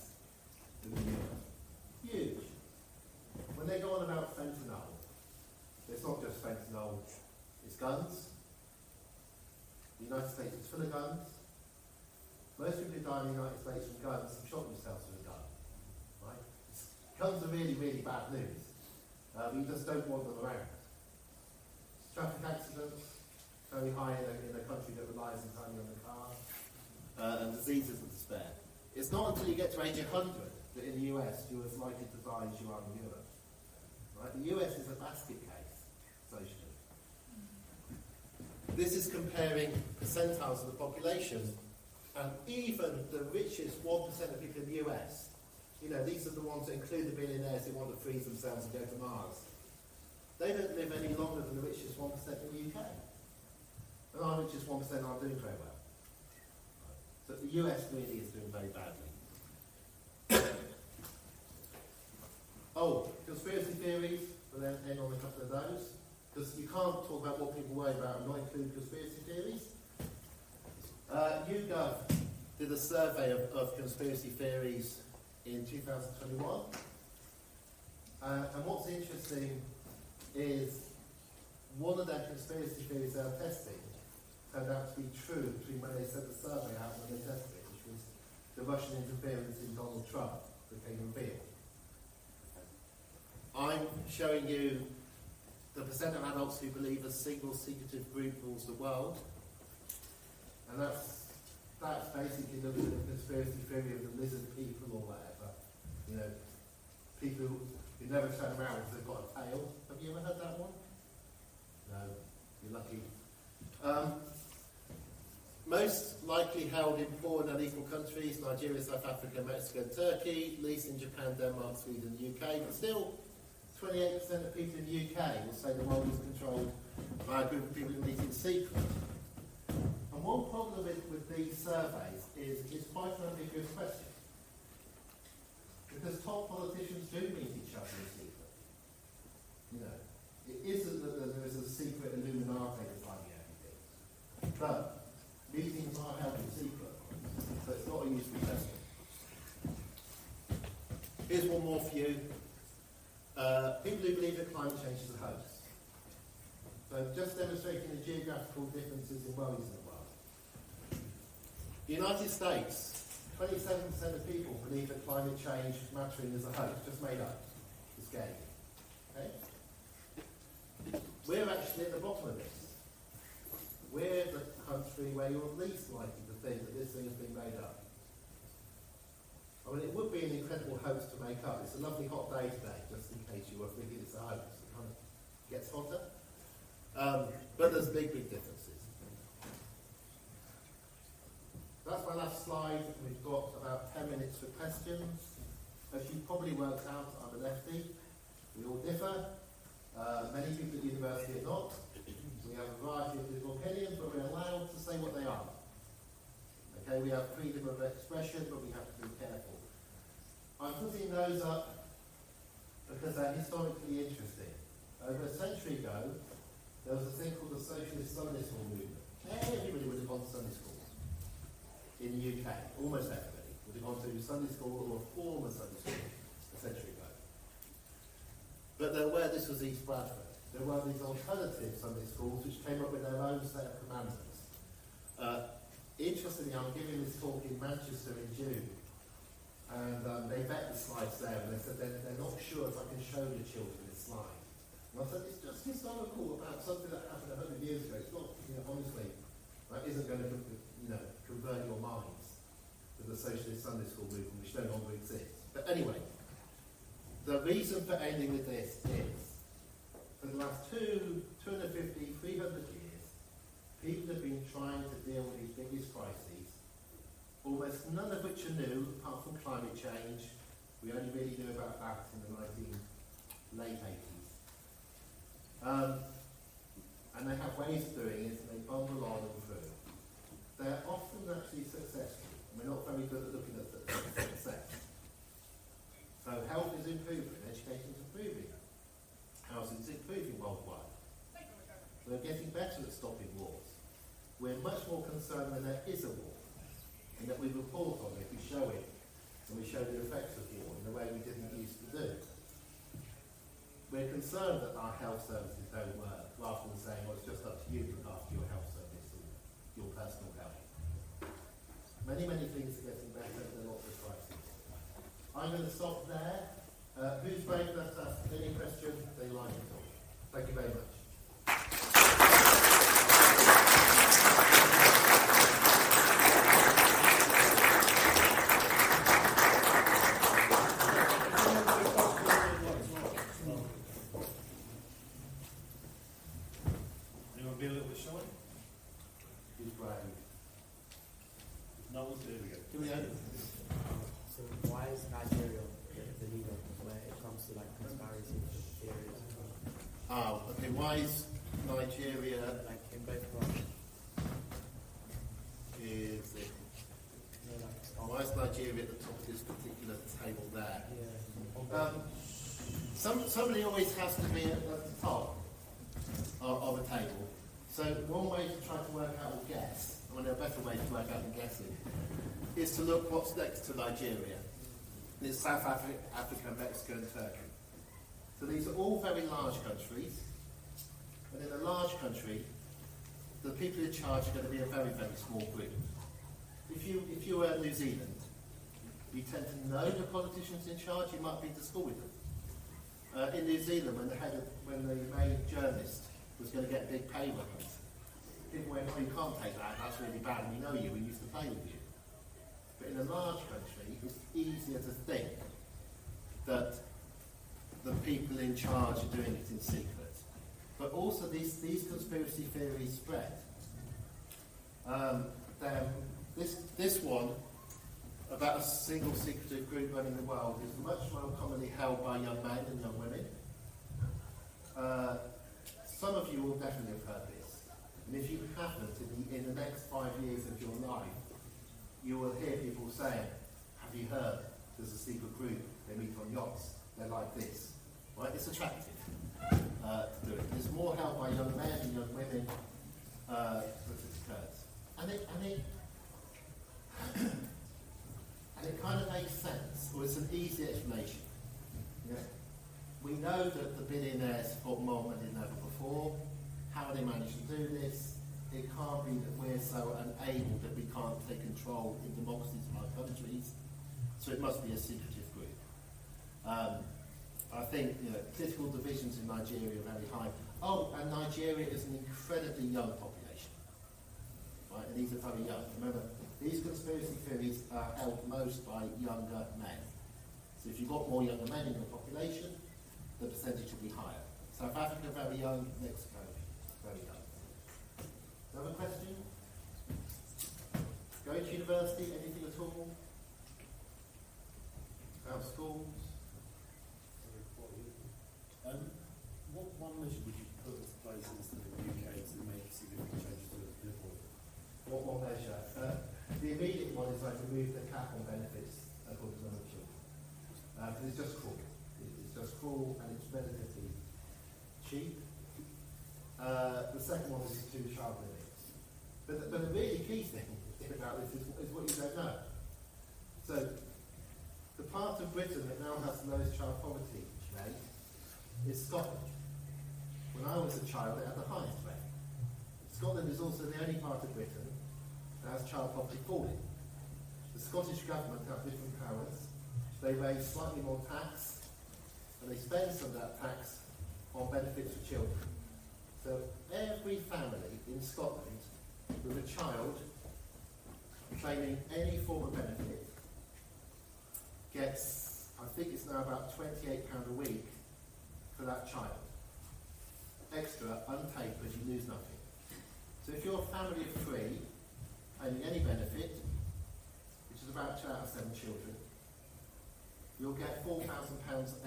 Huge. When they go on about fentanyl, it's guns. The United States is full of guns. Most people who die in the United States from guns have shot themselves with a gun. Right? Guns are really, really bad news. You just don't want them around. Traffic accidents, very high in a country that relies entirely on the car. And diseases and despair. It's not until you get to age 100 that in the US you're as likely to die as you are in Europe. Right? The US is a basket case, socially. This is comparing percentiles of the population, and even the richest 1% of people in the US, you know, these are the ones that include the billionaires who want to freeze themselves and go to Mars. They don't live any longer than the richest 1% in the UK. And our richest 1% aren't doing very well. So the US really is doing very badly. Oh, conspiracy theories, we'll then end on a couple of those. Because you can't talk about what people worry about and not include conspiracy theories. YouGov did a survey of conspiracy theories in 2021. And what's interesting is one of their conspiracy theories they were testing turned out to be true between when they sent the survey out and when they tested it, which was the Russian interference in Donald Trump became revealed. I'm showing you the percent of adults who believe a single secretive group rules the world. And that's basically looking at the conspiracy theory of the lizard people or whatever. You know, people who never turn around because they've got a tail. Have you ever heard that one? No, you're lucky. Most likely held in poor and unequal countries: Nigeria, South Africa, Mexico, and Turkey. Least in Japan, Denmark, Sweden, and UK. But still, 28% of people in the UK will say the world is controlled by a group of people who meet in secret. And one problem with these surveys is it's quite an ambiguous question. Because top politicians do meet each other in secret. You know, it isn't that there is a secret Illuminati defining everything. But meetings are held in secret, so it's not a useful question. Here's one more for you. People who believe that climate change is a hoax. So just demonstrating the geographical differences in worries in the world. The United States, 27% of people believe that climate change mattering is a hoax, just made up. It's game. Okay? We're actually at the bottom of this. We're the country where you're least likely to think that this thing has been made up. I mean, it would be an incredible hoax to make up. It's a lovely hot day today, just in case you were thinking it's a hoax. It kind of gets hotter. But there's big, big differences. That's my last slide. We've got about 10 minutes for questions. As you probably worked out, I'm a lefty. We all differ. Many people at university are not. We have a variety of political opinions, but we're allowed to say what they are. Okay, we have freedom of expression, but we have to be careful. I'm putting those up because they're historically interesting. Over a century ago, there was a thing called the Socialist Sunday School movement. Everybody would have gone to Sunday school in the UK. Almost everybody would have gone to Sunday school or a form of Sunday school a century ago. But this was East Bradford. There were these alternative Sunday schools which came up with their own set of commandments. Interestingly, I'm giving this talk in Manchester in June, and they bet the slides there, and they said they're not sure if I can show the children this slide. And I said, it's just historical about something that happened 100 years ago. It's not, honestly, that isn't going to, convert your minds to the Socialist Sunday School movement, which no longer exists. But anyway, the reason for ending with this is, for the last 250, 300 years, people have been trying to deal with these biggest crises, almost none of which are new, apart from climate change. We only really knew about that in the late 80s. And they have ways of doing it, and they bumble on and through. They're often actually successful, and we're not very good at looking at success. So health is improving, education is improving, housing is improving worldwide. We're getting better at stopping wars. We're much more concerned when there is a war, and that we report on it, we show it, and we show the effects of war in a way we didn't used to do. We're concerned that our health services don't work, rather than saying, well, it's just up to you to look after your health service or your personal health. Many, many things are getting better, there are lots of crises. I'm going to stop there. Who's brave enough to ask any question they like at all? Thank you very much. Anyone be a little bit shy? Who's brave? No one's there we go. Here we go. So why is Nigeria the leader when it comes to like conspiracy theories? Oh, okay. Why is Nigeria Like in both parts, is it? you know, like Why is Nigeria at the top of this particular table there? yeah, Somebody always has to be at the top of a table. So one way to try to work out or guess, I mean, there are better ways to work out than guessing, is to look what's next to Nigeria. There's South Africa, Mexico and Turkey. So these are all very large countries. And in a large country, the people in charge are going to be a very, very small group. If you were New Zealand, you tend to know the politicians in charge, you might be to school with them. In New Zealand, when the main journalist was going to get a big pay rise, people went, oh, you can't take that, that's really bad, and we know you, we used to play with you. But in a large country, it's easier to think that the people in charge are doing it in secret. But also these conspiracy theories spread. This one, about a single secretive group running the world, is much more commonly held by young men and young women. Some of you will definitely have heard this. And if you haven't, in the next 5 years of your life, you will hear people saying, have you heard, there's a secret group, they meet on yachts, they're like this. Right? It's attractive to do it. There's more held by young men and young women that it occurs. And it kind of makes sense, or it's an easy explanation. Yeah? We know that the billionaires put more money than ever before. How they manage to do this? It can't be that we're so unable that we can't take control in democracies in our countries. So it must be a secretive group. I think political divisions in Nigeria are very high. Oh, and Nigeria is an incredibly young population. Right? And these are very young. Remember, these conspiracy theories are held most by younger men. So if you've got more younger men in your population, the percentage will be higher. South Africa, very young. Mexico, very young. Another question? Going to university, anything at all? About schools? What one measure would you put into place in the UK to make significant changes to the point? What one measure? The immediate one is like remove the cap on benefits according to number of children. Because it's just cruel. It's just cruel and it's relatively cheap. The second one is to child limits. But the really key thing about this is what you don't know. So, the part of Britain that now has the lowest child poverty rate is Scotland. When I was a child, it had the highest rate. Scotland is also the only part of Britain that has child poverty falling. The Scottish government have different powers. They raise slightly more tax, and they spend some of that tax on benefits for children. So every family in Scotland with a child claiming any form of benefit gets, I think it's now about £28 a week for that child. Extra, unpaid, but you lose nothing. So if you're a family of 3, claiming any benefit, which is about 2 out of 7 children, you'll get £4,000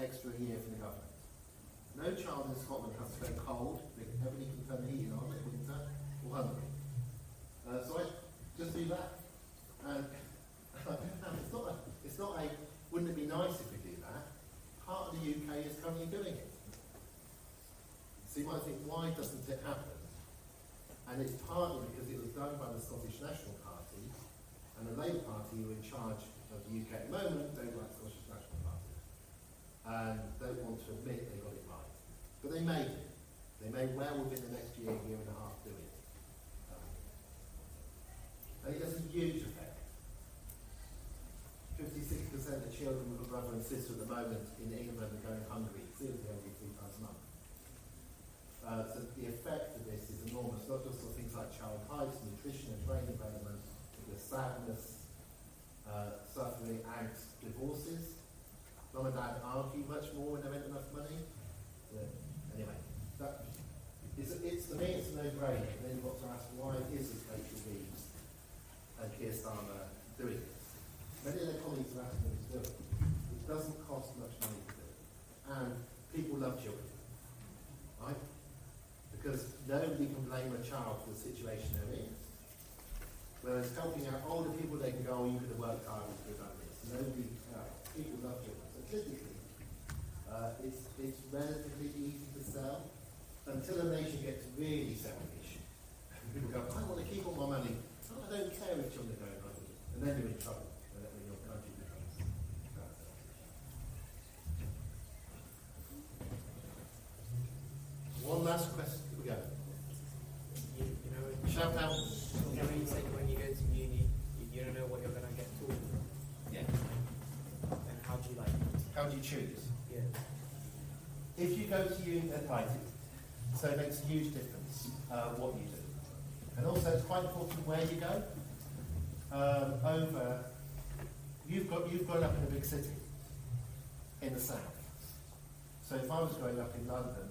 extra a year from the government. No child in Scotland has to go cold, everybody can turn the heating on in winter, or hungry. So I just do that. And it's not a, wouldn't it be nice if we do that? Part of the UK is currently doing it. So you might think, why doesn't it happen? And it's partly because it was done by the Scottish National Party, and the Labour Party, who are in charge of the UK at the moment, don't like the Scottish National Party. And don't want to admit they got it right. But they may do. They may well within the next year, year and a half do it. And it has a huge effect. 56% of children with a brother and sister at the moment in England are going hungry, seriously every 3 times a month. So the effect of this is enormous, not just on things like child height, nutrition and brain development, but the sadness, suffering, angst, divorces. Mum and dad argue much more when there ain't enough money. Anyway, it's to me it's a no-brainer. And then you've got to ask, why isn't Rachel Reeves and Keir Starmer doing this? Many of their colleagues are asking them to do it. It doesn't cost much money to do it. And people love children, right? Because nobody can blame a child for the situation they're in. Whereas helping out older people, they can go, oh, you could have worked hard, you could have done this. Nobody, people love children. So typically, it's relatively easy to sell until a nation gets really selfish. People go, I want to keep all my money. Oh, I don't care if children are going hungry. And then you're in trouble. When your country becomes selfish. One last question. Here we go. Shout out. You know, you said when you go to uni, you don't know what you're going to get taught. Yeah. And how do you like? How do you choose? Yeah. If you go to uni, right, so it makes a huge difference what you do. And also it's quite important where you go. You've grown up in a big city in the south. So if I was growing up in London,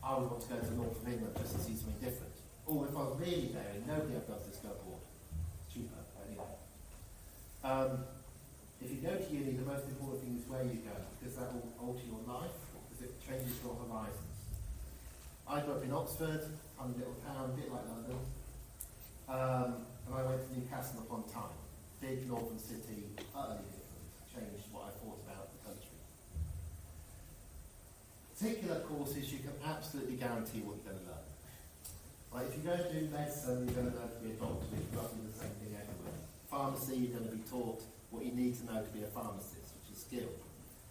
I would want to go to the north of England just to see something different. Or if I was really there and nobody ever does this, go abroad. It's cheaper, anyway. If you go to uni, the most important thing is where you go, because that will alter your life, because it changes your horizons. I grew up in Oxford, tiny little town, a bit like London, and I went to Newcastle upon Tyne, big northern city, utterly different, changed what I thought about the country. Particular courses, you can absolutely guarantee what you're going to learn. Like if you go to do medicine, you're going to learn to be a doctor, it's roughly the same thing everywhere. Pharmacy, you're going to be taught what you need to know to be a pharmacist, which is skill.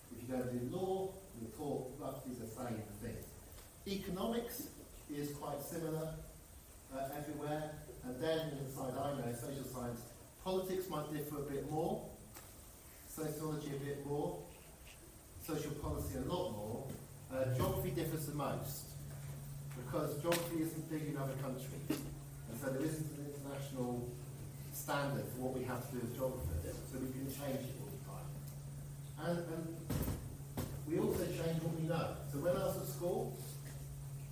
If you go to do law, you're taught roughly the same thing. Economics is quite similar everywhere, and then in the side I know, social science, politics might differ a bit more, sociology a bit more, social policy a lot more. Geography differs the most, because geography isn't big in other countries, and so there isn't an international standard for what we have to do as geographers, so we can change it all the time. And we also change what we know. So when I was at school,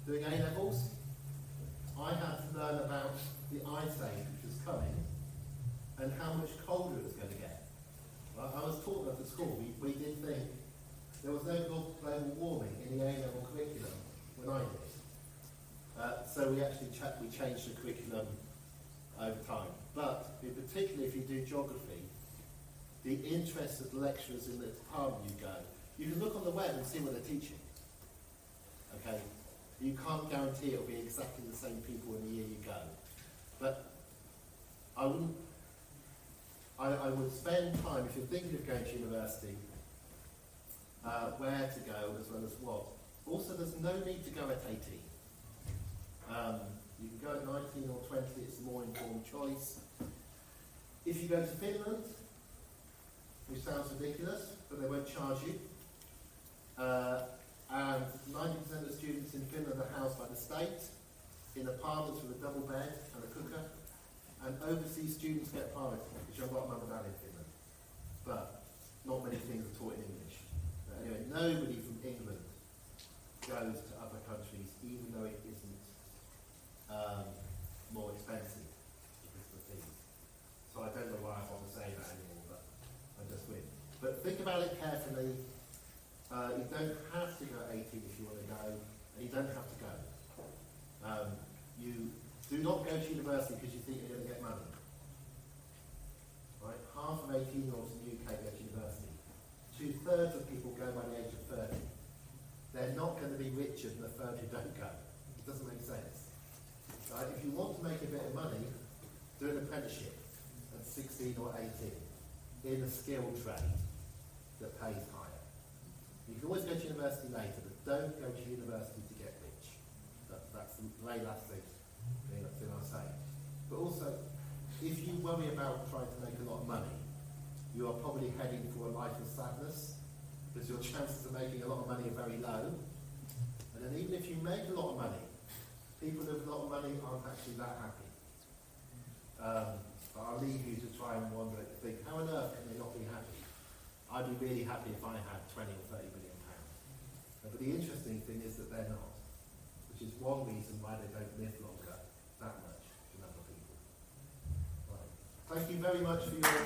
doing A-levels, I had to learn about the ice age which was coming, and how much colder it was going to get. Well, I was taught that at school. We did think there was no global warming in the A-level curriculum when I did. So we actually changed the curriculum over time. But particularly if you do geography, the interest of the lecturers in the department you go, you can look on the web and see what they're teaching. Okay? You can't guarantee it'll be exactly the same people in the year you go. But I would spend time, if you're thinking of going to university, where to go as well as what. Also, there's no need to go at 18. You can go at 19 or 20, it's a more informed choice. If you go to Finland, which sounds ridiculous, but they won't charge you, and 90% of students in Finland are housed by the state, in apartments with a double bed and a cooker, and overseas students get priority, which I've got mum and dad in Finland, but not many things are taught in English. But anyway, nobody from England goes to other countries, even though it isn't more expensive because of the fees. So I don't know why I want to say that anymore, but I just win. But think about it carefully. You don't have to go at 18 if you want to go, and you don't have to go. You do not go to university because you think you're going to get money. Right? Half of 18-year-olds in the UK go to university. 2/3 of people go by the age of 30. They're not going to be richer than the third who don't go. It doesn't make sense. Right? If you want to make a bit of money, do an apprenticeship at 16 or 18 in a skilled trade that pays higher. You can always go to university later, but don't go to university to get rich. That's the very last thing I'll say. But also, if you worry about trying to make a lot of money, you are probably heading for a life of sadness, because your chances of making a lot of money are very low. And then even if you make a lot of money, people with a lot of money aren't actually that happy. But I'll leave you to try and wonder and think, how on earth can they not be happy? I'd be really happy if I had 20 or 30 million pounds. But the interesting thing is that they're not, which is one reason why they don't live longer that much than other people. Right. Thank you very much for your